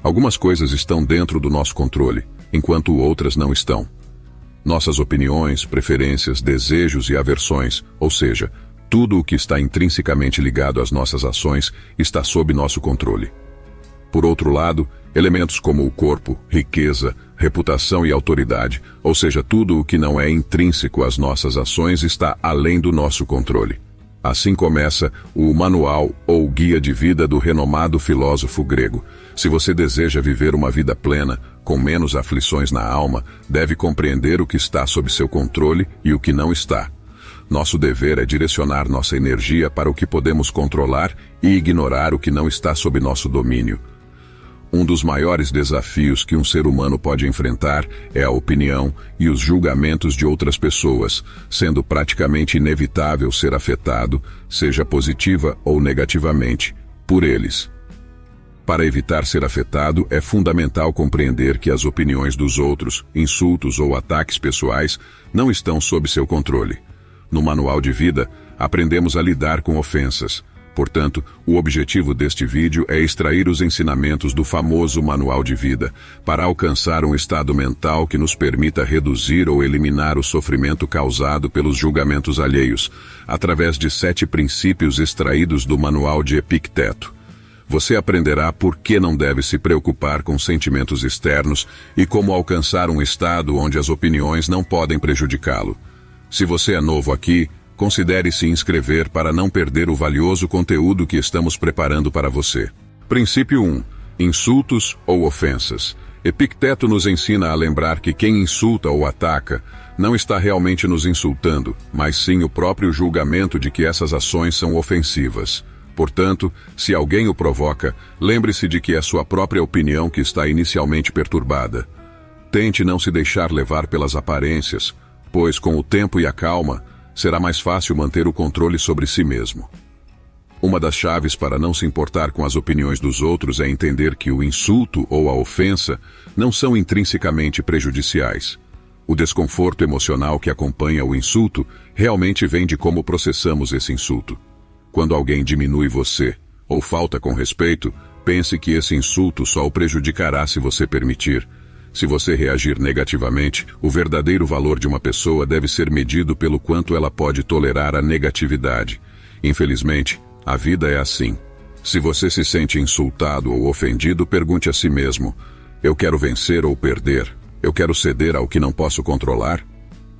Algumas coisas estão dentro do nosso controle, enquanto outras não estão. Nossas opiniões, preferências, desejos e aversões, ou seja, tudo o que está intrinsecamente ligado às nossas ações, está sob nosso controle. Por outro lado, elementos como o corpo, riqueza, reputação e autoridade, ou seja, tudo o que não é intrínseco às nossas ações, está além do nosso controle. Assim começa o manual ou guia de vida do renomado filósofo grego. Se você deseja viver uma vida plena, com menos aflições na alma, deve compreender o que está sob seu controle e o que não está. Nosso dever é direcionar nossa energia para o que podemos controlar e ignorar o que não está sob nosso domínio. Um dos maiores desafios que um ser humano pode enfrentar é a opinião e os julgamentos de outras pessoas, sendo praticamente inevitável ser afetado, seja positiva ou negativamente, por eles. Para evitar ser afetado, é fundamental compreender que as opiniões dos outros, insultos ou ataques pessoais, não estão sob seu controle. No manual de vida, aprendemos a lidar com ofensas. Portanto, o objetivo deste vídeo é extrair os ensinamentos do famoso manual de vida, para alcançar um estado mental que nos permita reduzir ou eliminar o sofrimento causado pelos julgamentos alheios, através de 7 princípios extraídos do manual de Epicteto. Você aprenderá por que não deve se preocupar com sentimentos externos e como alcançar um estado onde as opiniões não podem prejudicá-lo. Se você é novo aqui, considere se inscrever para não perder o valioso conteúdo que estamos preparando para você. Princípio 1. Insultos ou ofensas. Epicteto nos ensina a lembrar que quem insulta ou ataca não está realmente nos insultando, mas sim o próprio julgamento de que essas ações são ofensivas. Portanto, se alguém o provoca, lembre-se de que é sua própria opinião que está inicialmente perturbada. Tente não se deixar levar pelas aparências, pois com o tempo e a calma, será mais fácil manter o controle sobre si mesmo. Uma das chaves para não se importar com as opiniões dos outros é entender que o insulto ou a ofensa não são intrinsecamente prejudiciais. O desconforto emocional que acompanha o insulto realmente vem de como processamos esse insulto. Quando alguém diminui você ou falta com respeito, pense que esse insulto só o prejudicará se você permitir. Se você reagir negativamente, o verdadeiro valor de uma pessoa deve ser medido pelo quanto ela pode tolerar a negatividade. Infelizmente, a vida é assim. Se você se sente insultado ou ofendido, pergunte a si mesmo: eu quero vencer ou perder? Eu quero ceder ao que não posso controlar?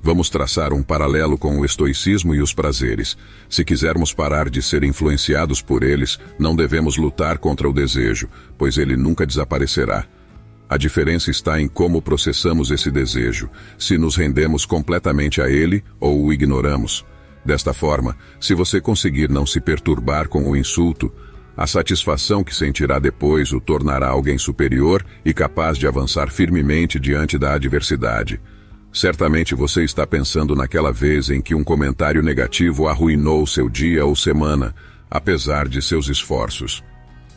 Vamos traçar um paralelo com o estoicismo e os prazeres. Se quisermos parar de ser influenciados por eles, não devemos lutar contra o desejo, pois ele nunca desaparecerá. A diferença está em como processamos esse desejo, se nos rendemos completamente a ele ou o ignoramos. Desta forma, se você conseguir não se perturbar com o insulto, a satisfação que sentirá depois o tornará alguém superior e capaz de avançar firmemente diante da adversidade. Certamente você está pensando naquela vez em que um comentário negativo arruinou seu dia ou semana, apesar de seus esforços.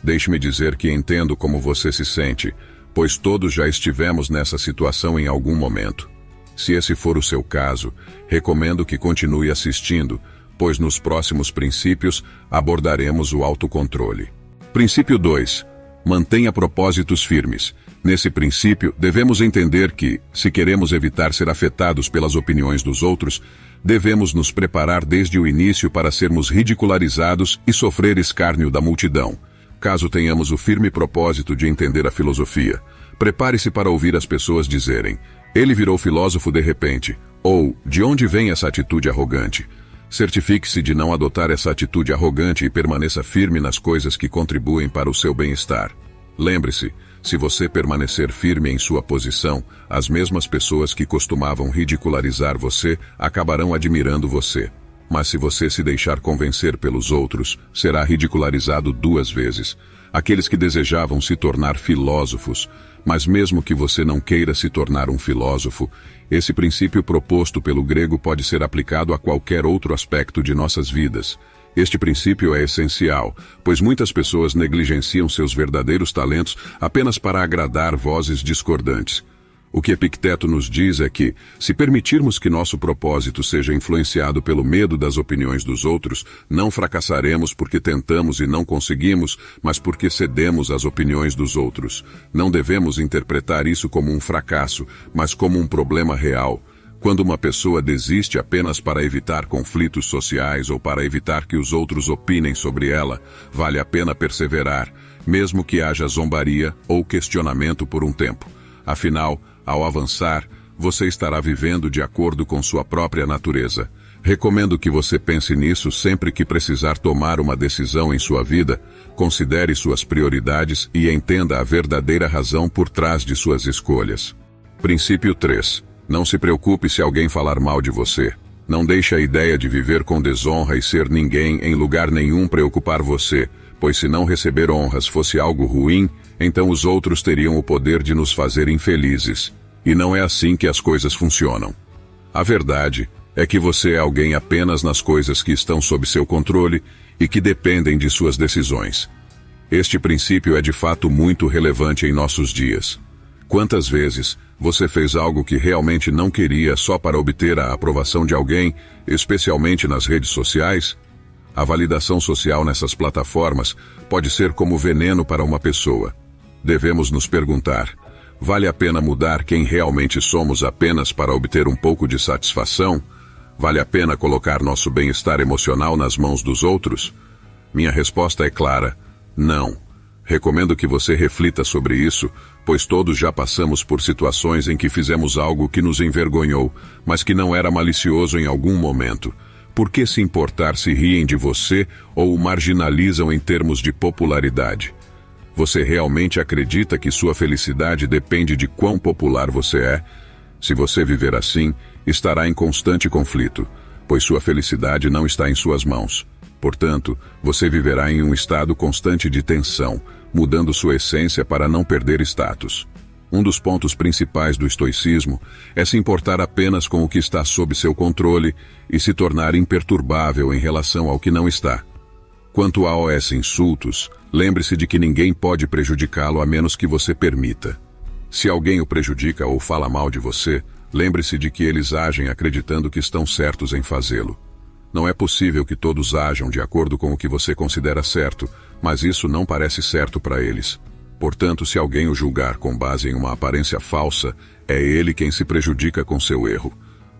Deixe-me dizer que entendo como você se sente, pois todos já estivemos nessa situação em algum momento. Se esse for o seu caso, recomendo que continue assistindo, pois nos próximos princípios abordaremos o autocontrole. Princípio 2. Mantenha propósitos firmes. Nesse princípio, devemos entender que, se queremos evitar ser afetados pelas opiniões dos outros, devemos nos preparar desde o início para sermos ridicularizados e sofrer escárnio da multidão. Caso tenhamos o firme propósito de entender a filosofia, prepare-se para ouvir as pessoas dizerem: ele virou filósofo de repente, ou de onde vem essa atitude arrogante? Certifique-se de não adotar essa atitude arrogante e permaneça firme nas coisas que contribuem para o seu bem-estar. Lembre-se, se você permanecer firme em sua posição, as mesmas pessoas que costumavam ridicularizar você acabarão admirando você. Mas se você se deixar convencer pelos outros, será ridicularizado 2 vezes. Aqueles que desejavam se tornar filósofos, mas mesmo que você não queira se tornar um filósofo, esse princípio proposto pelo grego pode ser aplicado a qualquer outro aspecto de nossas vidas. Este princípio é essencial, pois muitas pessoas negligenciam seus verdadeiros talentos apenas para agradar vozes discordantes. O que Epicteto nos diz é que, se permitirmos que nosso propósito seja influenciado pelo medo das opiniões dos outros, não fracassaremos porque tentamos e não conseguimos, mas porque cedemos às opiniões dos outros. Não devemos interpretar isso como um fracasso, mas como um problema real. Quando uma pessoa desiste apenas para evitar conflitos sociais ou para evitar que os outros opinem sobre ela, vale a pena perseverar, mesmo que haja zombaria ou questionamento por um tempo. Afinal, ao avançar, você estará vivendo de acordo com sua própria natureza. Recomendo que você pense nisso sempre que precisar tomar uma decisão em sua vida, considere suas prioridades e entenda a verdadeira razão por trás de suas escolhas. Princípio 3. Não se preocupe se alguém falar mal de você. Não deixe a ideia de viver com desonra e ser ninguém em lugar nenhum preocupar você, pois se não receber honras fosse algo ruim, então os outros teriam o poder de nos fazer infelizes. E não é assim que as coisas funcionam. A verdade é que você é alguém apenas nas coisas que estão sob seu controle e que dependem de suas decisões. Este princípio é de fato muito relevante em nossos dias. Quantas vezes você fez algo que realmente não queria só para obter a aprovação de alguém, especialmente nas redes sociais? A validação social nessas plataformas pode ser como veneno para uma pessoa. Devemos nos perguntar: vale a pena mudar quem realmente somos apenas para obter um pouco de satisfação? Vale a pena colocar nosso bem-estar emocional nas mãos dos outros? Minha resposta é clara: não. Recomendo que você reflita sobre isso, pois todos já passamos por situações em que fizemos algo que nos envergonhou, mas que não era malicioso em algum momento. Por que se importar se riem de você ou o marginalizam em termos de popularidade? Você realmente acredita que sua felicidade depende de quão popular você é? Se você viver assim, estará em constante conflito, pois sua felicidade não está em suas mãos. Portanto, você viverá em um estado constante de tensão, mudando sua essência para não perder status. Um dos pontos principais do estoicismo é se importar apenas com o que está sob seu controle e se tornar imperturbável em relação ao que não está. Quanto aos insultos, lembre-se de que ninguém pode prejudicá-lo a menos que você permita. Se alguém o prejudica ou fala mal de você, lembre-se de que eles agem acreditando que estão certos em fazê-lo. Não é possível que todos ajam de acordo com o que você considera certo, mas isso não parece certo para eles. Portanto, se alguém o julgar com base em uma aparência falsa, é ele quem se prejudica com seu erro.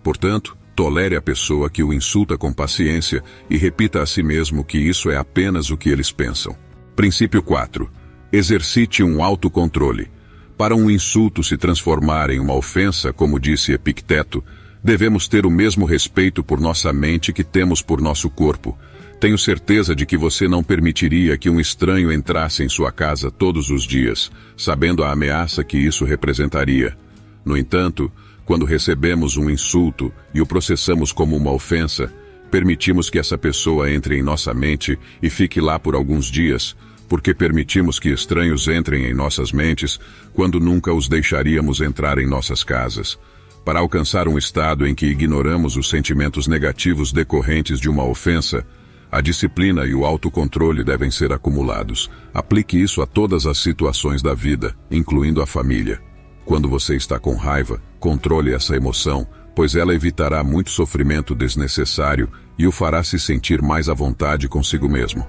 Portanto, tolere a pessoa que o insulta com paciência e repita a si mesmo que isso é apenas o que eles pensam. Princípio 4. Exercite um autocontrole. Para um insulto se transformar em uma ofensa, como disse Epicteto, devemos ter o mesmo respeito por nossa mente que temos por nosso corpo. Tenho certeza de que você não permitiria que um estranho entrasse em sua casa todos os dias, sabendo a ameaça que isso representaria. No entanto, quando recebemos um insulto e o processamos como uma ofensa, permitimos que essa pessoa entre em nossa mente e fique lá por alguns dias, porque permitimos que estranhos entrem em nossas mentes quando nunca os deixaríamos entrar em nossas casas. Para alcançar um estado em que ignoramos os sentimentos negativos decorrentes de uma ofensa, a disciplina e o autocontrole devem ser acumulados. Aplique isso a todas as situações da vida, incluindo a família. Quando você está com raiva, controle essa emoção, pois ela evitará muito sofrimento desnecessário e o fará se sentir mais à vontade consigo mesmo.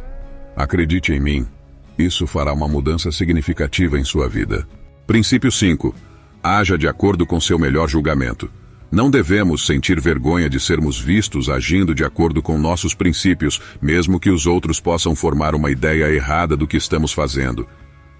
Acredite em mim, isso fará uma mudança significativa em sua vida. Princípio 5. Haja de acordo com seu melhor julgamento. Não devemos sentir vergonha de sermos vistos agindo de acordo com nossos princípios, mesmo que os outros possam formar uma ideia errada do que estamos fazendo.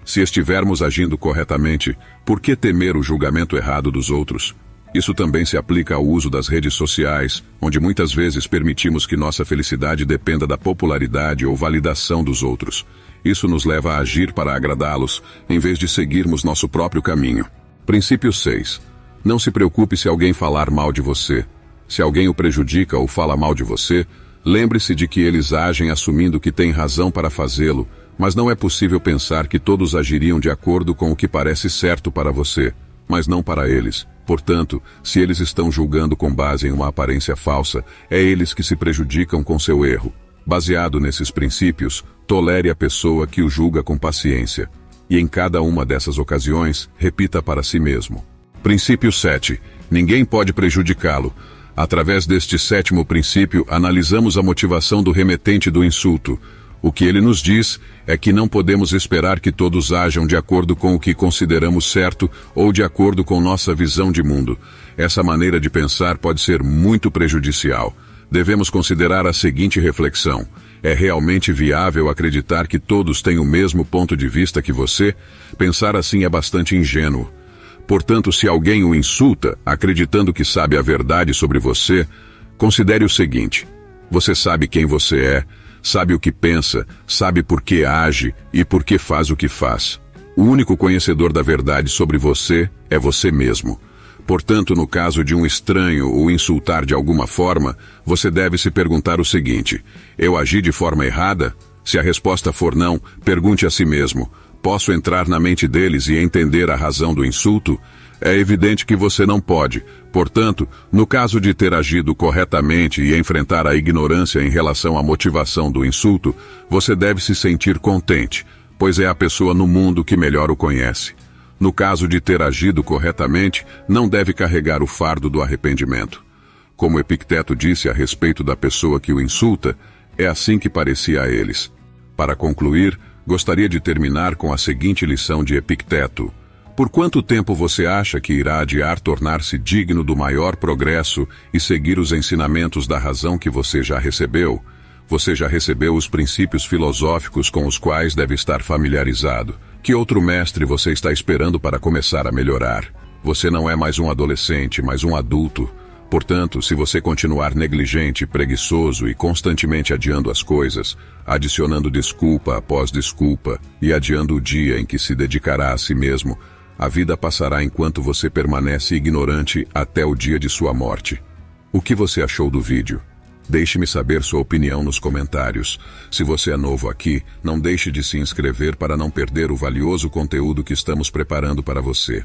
Se estivermos agindo corretamente, por que temer o julgamento errado dos outros? Isso também se aplica ao uso das redes sociais, onde muitas vezes permitimos que nossa felicidade dependa da popularidade ou validação dos outros. Isso nos leva a agir para agradá-los, em vez de seguirmos nosso próprio caminho. Princípio 6. Não se preocupe se alguém falar mal de você. Se alguém o prejudica ou fala mal de você, lembre-se de que eles agem assumindo que têm razão para fazê-lo, mas não é possível pensar que todos agiriam de acordo com o que parece certo para você, mas não para eles. Portanto, se eles estão julgando com base em uma aparência falsa, é eles que se prejudicam com seu erro. Baseado nesses princípios, tolere a pessoa que o julga com paciência. E em cada uma dessas ocasiões, repita para si mesmo: Princípio 7. Ninguém pode prejudicá-lo. Através deste sétimo princípio, analisamos a motivação do remetente do insulto. O que ele nos diz é que não podemos esperar que todos ajam de acordo com o que consideramos certo ou de acordo com nossa visão de mundo. Essa maneira de pensar pode ser muito prejudicial. Devemos considerar a seguinte reflexão: é realmente viável acreditar que todos têm o mesmo ponto de vista que você? Pensar assim é bastante ingênuo. Portanto, se alguém o insulta, acreditando que sabe a verdade sobre você, considere o seguinte: você sabe quem você é, sabe o que pensa, sabe por que age e por que faz o que faz. O único conhecedor da verdade sobre você é você mesmo. Portanto, no caso de um estranho o insultar de alguma forma, você deve se perguntar o seguinte: eu agi de forma errada? Se a resposta for não, pergunte a si mesmo: posso entrar na mente deles e entender a razão do insulto? É evidente que você não pode. Portanto, no caso de ter agido corretamente e enfrentar a ignorância em relação à motivação do insulto, você deve se sentir contente, pois é a pessoa no mundo que melhor o conhece. No caso de ter agido corretamente, não deve carregar o fardo do arrependimento. Como Epicteto disse a respeito da pessoa que o insulta, é assim que parecia a eles. Para concluir, gostaria de terminar com a seguinte lição de Epicteto: por quanto tempo você acha que irá adiar tornar-se digno do maior progresso e seguir os ensinamentos da razão que você já recebeu? Você já recebeu os princípios filosóficos com os quais deve estar familiarizado. Que outro mestre você está esperando para começar a melhorar? Você não é mais um adolescente, mas um adulto. Portanto, se você continuar negligente, preguiçoso e constantemente adiando as coisas, adicionando desculpa após desculpa e adiando o dia em que se dedicará a si mesmo, a vida passará enquanto você permanece ignorante até o dia de sua morte. O que você achou do vídeo? Deixe-me saber sua opinião nos comentários. Se você é novo aqui, não deixe de se inscrever para não perder o valioso conteúdo que estamos preparando para você.